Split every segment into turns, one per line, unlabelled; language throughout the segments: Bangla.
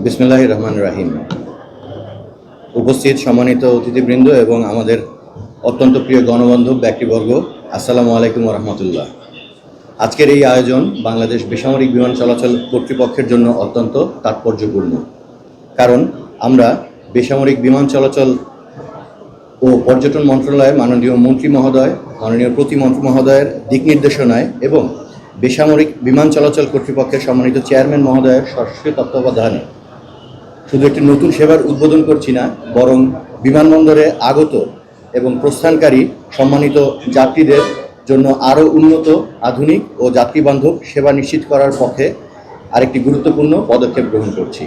বিসমিল্লাহির রহমানির রহিম। উপস্থিত সম্মানিত অতিথিবৃন্দ এবং আমাদের অত্যন্ত প্রিয় গণবান্ধব ব্যক্তিবর্গ, আসসালামু আলাইকুম রহমতুল্লাহ। আজকের এই আয়োজন বাংলাদেশ বেসামরিক বিমান চলাচল কর্তৃপক্ষের জন্য অত্যন্ত তাৎপর্যপূর্ণ, কারণ আমরা বেসামরিক বিমান চলাচল ও পর্যটন মন্ত্রণালয়ের মাননীয় মন্ত্রী মহোদয়, মাননীয় প্রতিমন্ত্রী মহোদয়ের দিক নির্দেশনায় এবং বেসামরিক বিমান চলাচল কর্তৃপক্ষের সম্মানিত চেয়ারম্যান মহোদয়ের সরাসরি তত্ত্বাবধানে শুধু একটি নতুন সেবার উদ্বোধন করছি না, বরং বিমানবন্দরে আগত এবং প্রস্থানকারী সম্মানিত যাত্রীদের জন্য আরও উন্নত, আধুনিক ও যাত্রীবান্ধব সেবা নিশ্চিত করার পক্ষে আরেকটি গুরুত্বপূর্ণ পদক্ষেপ গ্রহণ করছি।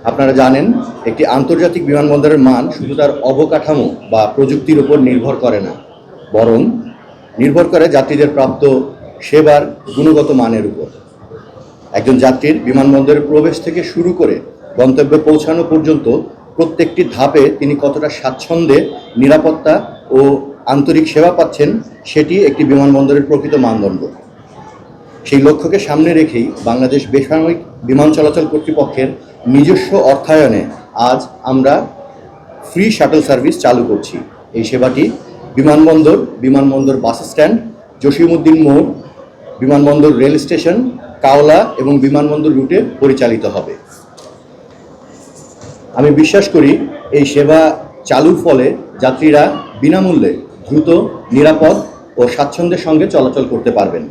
আপনারা জানেন, একটি আন্তর্জাতিক বিমানবন্দরের মান শুধু তার অবকাঠামো বা প্রযুক্তির উপর নির্ভর করে না, বরং নির্ভর করে যাত্রীদের প্রাপ্ত সেবার গুণগত মানের উপর। একজন যাত্রীর বিমানবন্দরের প্রবেশ থেকে শুরু করে গন্তব্যে পৌঁছানো পর্যন্ত প্রত্যেকটি ধাপে তিনি কতটা স্বাচ্ছন্দ্যে, নিরাপত্তা ও আন্তরিক সেবা পাচ্ছেন, সেটি একটি বিমানবন্দরের প্রকৃত মানদণ্ড। সেই লক্ষ্যকে সামনে রেখেই বাংলাদেশ বেসামরিক বিমান চলাচল কর্তৃপক্ষের নিজস্ব অর্থায়নে আজ আমরা ফ্রি শাটল সার্ভিস চালু করছি। এই সেবাটি বিমানবন্দর বাস স্ট্যান্ড, জসিমউদ্দিন মোড়, বিমানবন্দর রেল স্টেশন, কাওলা এবং বিমানবন্দর রুটে পরিচালিত হবে। আমি বিশ্বাস করি, এই সেবা চালুর ফলে যাত্রীরা বিনামূল্যে দ্রুত, নিরাপদ ও স্বাচ্ছন্দ্যের সঙ্গে চলাচল করতে পারবেন।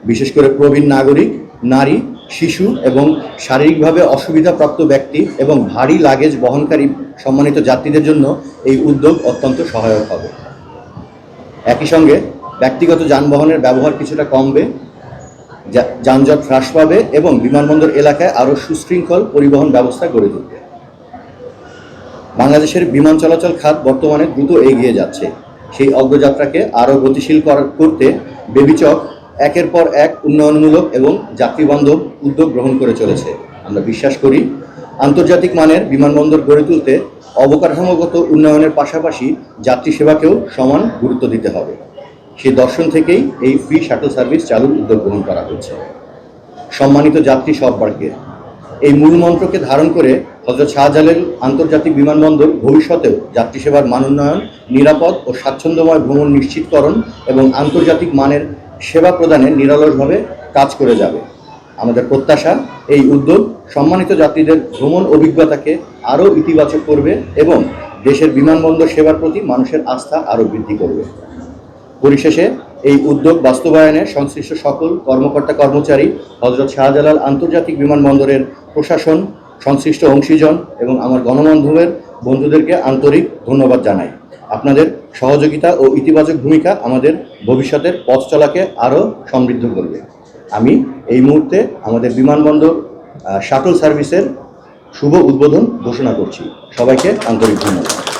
বিশেষ করে প্রবীণ নাগরিক, নারী, শিশু এবং শারীরিকভাবে অসুবিধাপ্রাপ্ত ব্যক্তি এবং ভারী লাগেজ বহনকারী সম্মানিত যাত্রীদের জন্য এই উদ্যোগ অত্যন্ত সহায়ক হবে। একই সঙ্গে ব্যক্তিগত যানবাহনের ব্যবহার কিছুটা কমবে, যানজট হ্রাস পাবে এবং বিমানবন্দর এলাকায় আরও সুশৃঙ্খল পরিবহন ব্যবস্থা গড়ে তুলবে। বাংলাদেশের বিমান চলাচল খাত বর্তমানে দ্রুত এগিয়ে যাচ্ছে। সেই অগ্রযাত্রাকে আরও গতিশীল করতে বেবিচক একের পর এক উন্নয়নমূলক এবং যাত্রীবান্ধব উদ্যোগ গ্রহণ করে চলেছে। আমরা বিশ্বাস করি, আন্তর্জাতিক মানের বিমানবন্দর গড়ে তুলতে অবকাঠামোগত উন্নয়নের পাশাপাশি যাত্রী সেবাকেও সমান গুরুত্ব দিতে হবে। সেই দর্শন থেকেই এই ফ্রি শাটল সার্ভিস চালুর উদ্যোগ গ্রহণ করা হয়েছে। সম্মানিত যাত্রী সহবর্গে, এই মূল মন্ত্রকে ধারণ করে হযরত শাহজালাল আন্তর্জাতিক বিমানবন্দর ভবিষ্যতেও যাত্রী সেবার মান উন্নয়ন, নিরাপদ ও স্বাচ্ছন্দ্যময় ভ্রমণ নিশ্চিতকরণ এবং আন্তর্জাতিক মানের সেবা প্রদানে নিরলসভাবে কাজ করে যাবে। আমাদের প্রত্যাশা, এই উদ্যোগ সম্মানিত যাত্রীদের ভ্রমণ অভিজ্ঞতাকে আরও ইতিবাচক করবে এবং দেশের বিমানবন্দর সেবার প্রতি মানুষের আস্থা আরও বৃদ্ধি করবে। পরিশেষে এই উদ্যোগ বাস্তবায়নে সংশ্লিষ্ট সকল কর্মকর্তা কর্মচারী, হযরত শাহজালাল আন্তর্জাতিক বিমানবন্দরের প্রশাসন, সংশ্লিষ্ট অংশীজন এবং আমার বন্ধুদেরকে আন্তরিক ধন্যবাদ জানাই। আপনাদের সহযোগিতা ও ইতিবাচক ভূমিকা আমাদের ভবিষ্যতের পথ চলাকে আরও সমৃদ্ধ করবে। আমি এই মুহূর্তে আমাদের বিমানবন্দর শাটল সার্ভিসের শুভ উদ্বোধন ঘোষণা করছি। সবাইকে আন্তরিক ধন্যবাদ।